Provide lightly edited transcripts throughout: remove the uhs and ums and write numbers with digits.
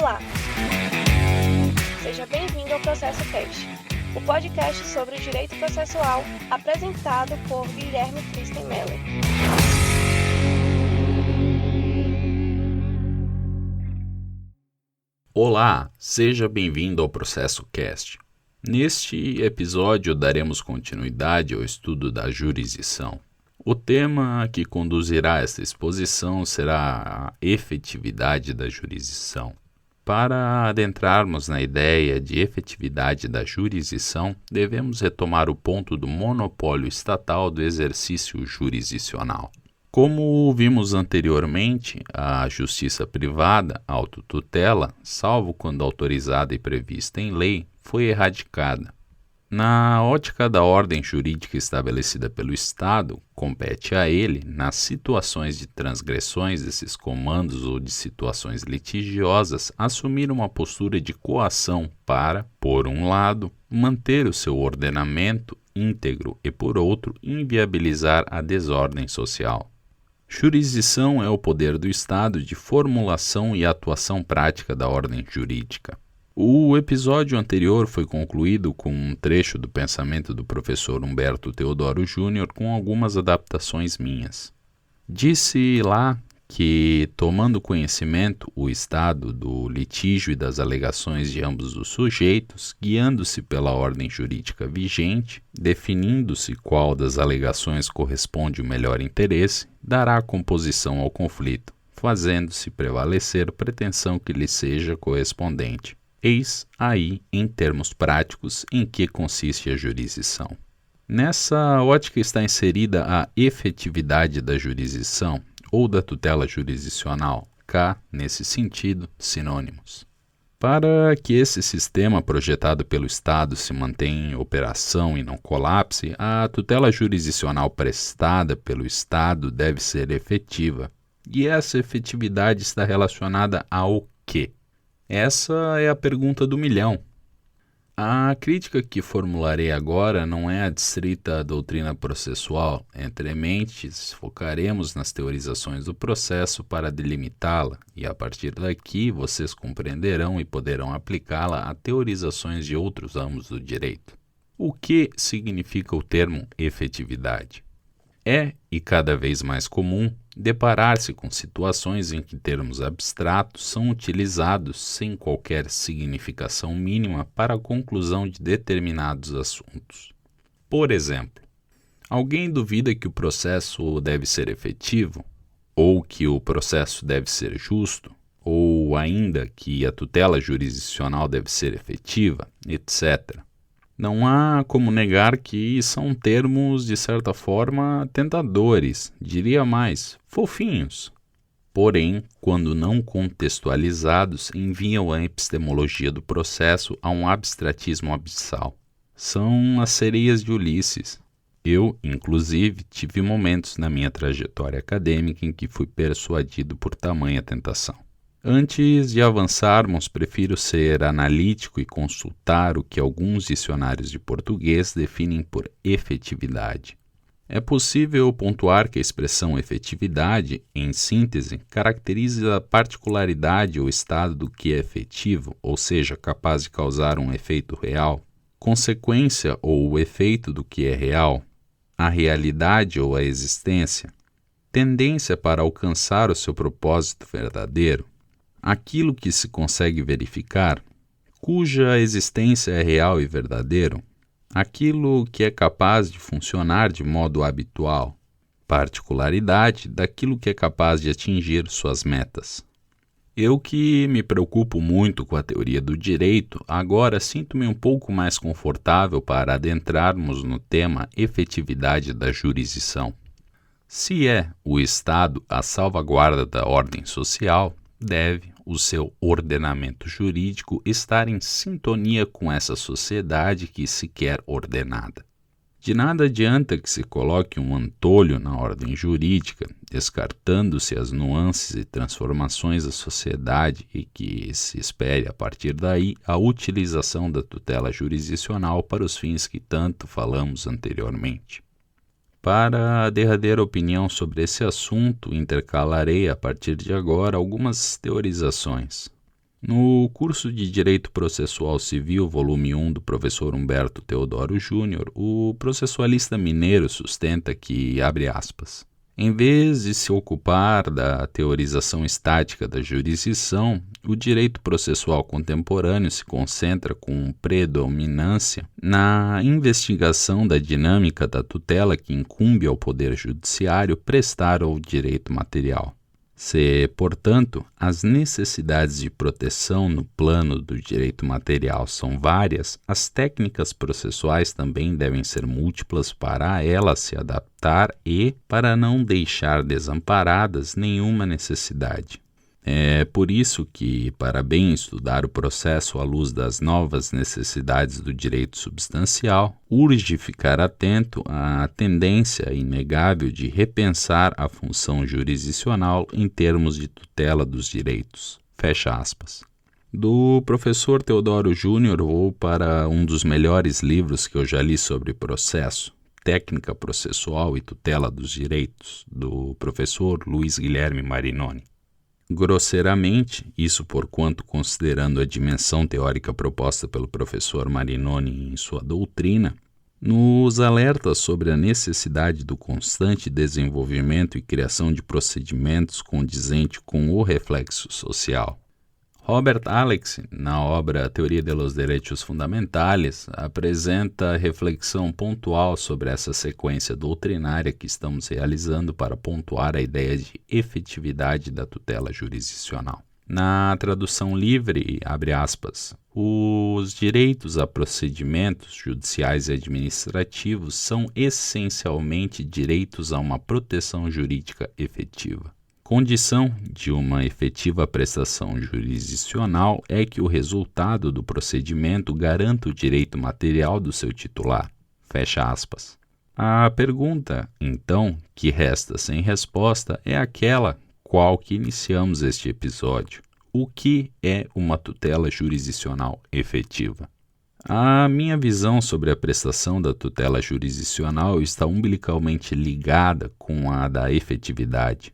Olá! Seja bem-vindo ao Processo Cast, o podcast sobre o direito processual apresentado por Guilherme Kristen Meller. Olá, seja bem-vindo ao Processo Cast. Neste episódio daremos continuidade ao estudo da jurisdição. O tema que conduzirá esta exposição será a efetividade da jurisdição. Para adentrarmos na ideia de efetividade da jurisdição, devemos retomar o ponto do monopólio estatal do exercício jurisdicional. Como vimos anteriormente, a justiça privada, autotutela, salvo quando autorizada e prevista em lei, foi erradicada. Na ótica da ordem jurídica estabelecida pelo Estado, compete a ele, nas situações de transgressões desses comandos ou de situações litigiosas, assumir uma postura de coação para, por um lado, manter o seu ordenamento íntegro e, por outro, inviabilizar a desordem social. Jurisdição é o poder do Estado de formulação e atuação prática da ordem jurídica. O episódio anterior foi concluído com um trecho do pensamento do professor Humberto Teodoro Júnior com algumas adaptações minhas. Disse lá que, tomando conhecimento o estado do litígio e das alegações de ambos os sujeitos, guiando-se pela ordem jurídica vigente, definindo-se qual das alegações corresponde o melhor interesse, dará composição ao conflito, fazendo-se prevalecer pretensão que lhe seja correspondente. Eis aí, em termos práticos, em que consiste a jurisdição. Nessa ótica está inserida a efetividade da jurisdição ou da tutela jurisdicional, cá, nesse sentido, sinônimos. Para que esse sistema projetado pelo Estado se mantenha em operação e não colapse, a tutela jurisdicional prestada pelo Estado deve ser efetiva. E essa efetividade está relacionada ao quê? Essa é a pergunta do milhão. A crítica que formularei agora não é adstrita à doutrina processual. Entre mentes, focaremos nas teorizações do processo para delimitá-la, e a partir daqui vocês compreenderão e poderão aplicá-la a teorizações de outros ramos do direito. O que significa o termo efetividade? É, e cada vez mais comum, deparar-se com situações em que termos abstratos são utilizados sem qualquer significação mínima para a conclusão de determinados assuntos. Por exemplo, alguém duvida que o processo deve ser efetivo, ou que o processo deve ser justo, ou ainda que a tutela jurisdicional deve ser efetiva, etc. Não há como negar que são termos, de certa forma, tentadores, diria mais, fofinhos. Porém, quando não contextualizados, enviam a epistemologia do processo a um abstratismo abissal. São as sereias de Ulisses. Eu, inclusive, tive momentos na minha trajetória acadêmica em que fui persuadido por tamanha tentação. Antes de avançarmos, prefiro ser analítico e consultar o que alguns dicionários de português definem por efetividade. É possível pontuar que a expressão efetividade, em síntese, caracteriza a particularidade ou estado do que é efetivo, ou seja, capaz de causar um efeito real, consequência ou o efeito do que é real, a realidade ou a existência, tendência para alcançar o seu propósito verdadeiro, aquilo que se consegue verificar, cuja existência é real e verdadeiro, aquilo que é capaz de funcionar de modo habitual, particularidade daquilo que é capaz de atingir suas metas. Eu que me preocupo muito com a teoria do direito, agora sinto-me um pouco mais confortável para adentrarmos no tema efetividade da jurisdição. Se é o Estado a salvaguarda da ordem social, deve o seu ordenamento jurídico estar em sintonia com essa sociedade que se quer ordenada. De nada adianta que se coloque um antolho na ordem jurídica, descartando-se as nuances e transformações da sociedade e que se espere a partir daí a utilização da tutela jurisdicional para os fins que tanto falamos anteriormente. Para a derradeira opinião sobre esse assunto, intercalarei a partir de agora algumas teorizações. No curso de Direito Processual Civil, volume 1, do professor Humberto Teodoro Júnior, o processualista mineiro sustenta que, abre aspas, em vez de se ocupar da teorização estática da jurisdição, o direito processual contemporâneo se concentra com predominância na investigação da dinâmica da tutela que incumbe ao Poder Judiciário prestar ao direito material. Se, portanto, as necessidades de proteção no plano do direito material são várias, as técnicas processuais também devem ser múltiplas para a elas se adaptar e para não deixar desamparadas nenhuma necessidade. É por isso que, para bem estudar o processo à luz das novas necessidades do direito substancial, urge ficar atento à tendência inegável de repensar a função jurisdicional em termos de tutela dos direitos. Fecha aspas. Do professor Teodoro Júnior, vou para um dos melhores livros que eu já li sobre processo, Técnica Processual e Tutela dos Direitos, do professor Luiz Guilherme Marinoni. Grosseiramente, isso porquanto considerando a dimensão teórica proposta pelo professor Marinoni em sua doutrina, nos alerta sobre a necessidade do constante desenvolvimento e criação de procedimentos condizente com o reflexo social. Robert Alex, na obra Teoria de los Derechos Fundamentales, apresenta reflexão pontual sobre essa sequência doutrinária que estamos realizando para pontuar a ideia de efetividade da tutela jurisdicional. Na tradução livre, abre aspas, os direitos a procedimentos judiciais e administrativos são essencialmente direitos a uma proteção jurídica efetiva. Condição de uma efetiva prestação jurisdicional é que o resultado do procedimento garanta o direito material do seu titular. Fecha aspas. A pergunta, então, que resta sem resposta é aquela qual que iniciamos este episódio. O que é uma tutela jurisdicional efetiva? A minha visão sobre a prestação da tutela jurisdicional está umbilicalmente ligada com a da efetividade.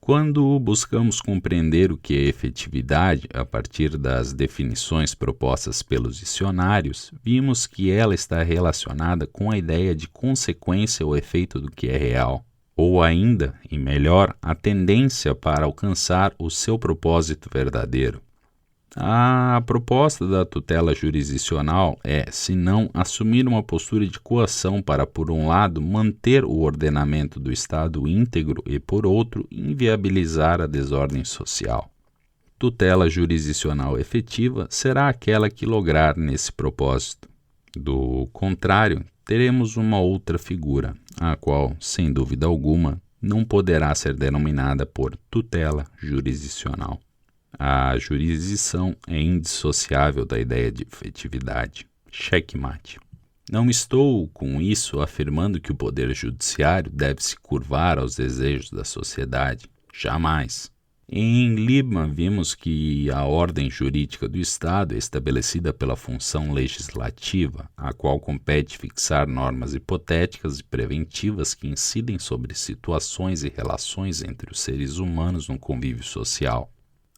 Quando buscamos compreender o que é efetividade a partir das definições propostas pelos dicionários, vimos que ela está relacionada com a ideia de consequência ou efeito do que é real, ou ainda, e melhor, a tendência para alcançar o seu propósito verdadeiro. A proposta da tutela jurisdicional é, se não, assumir uma postura de coação para, por um lado, manter o ordenamento do Estado íntegro e, por outro, inviabilizar a desordem social. Tutela jurisdicional efetiva será aquela que lograr nesse propósito. Do contrário, teremos uma outra figura, a qual, sem dúvida alguma, não poderá ser denominada por tutela jurisdicional. A jurisdição é indissociável da ideia de efetividade. Checkmate. Não estou, com isso, afirmando que o Poder Judiciário deve se curvar aos desejos da sociedade. Jamais. Em Liebman, vimos que a ordem jurídica do Estado é estabelecida pela função legislativa, a qual compete fixar normas hipotéticas e preventivas que incidem sobre situações e relações entre os seres humanos no convívio social.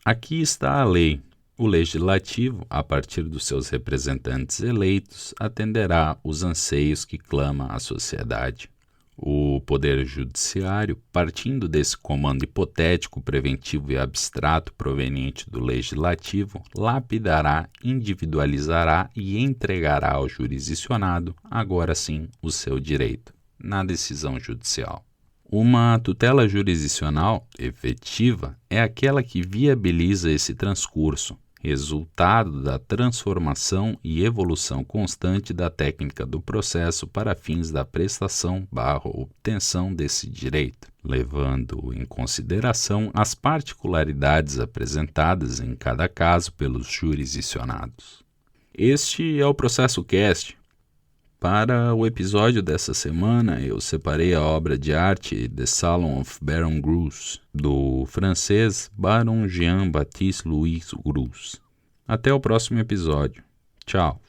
Aqui está a lei. O legislativo, a partir dos seus representantes eleitos, atenderá os anseios que clama a sociedade. O Poder Judiciário, partindo desse comando hipotético, preventivo e abstrato proveniente do Legislativo, lapidará, individualizará e entregará ao jurisdicionado, agora sim, o seu direito, na decisão judicial. Uma tutela jurisdicional efetiva é aquela que viabiliza esse transcurso, resultado da transformação e evolução constante da técnica do processo para fins da prestação/obtenção desse direito, levando em consideração as particularidades apresentadas em cada caso pelos jurisdicionados. Este é o Processo Cast. Para o episódio dessa semana, eu separei a obra de arte The Salon of Baron Greuze, do francês Baron Jean-Baptiste Louis Greuze. Até o próximo episódio. Tchau!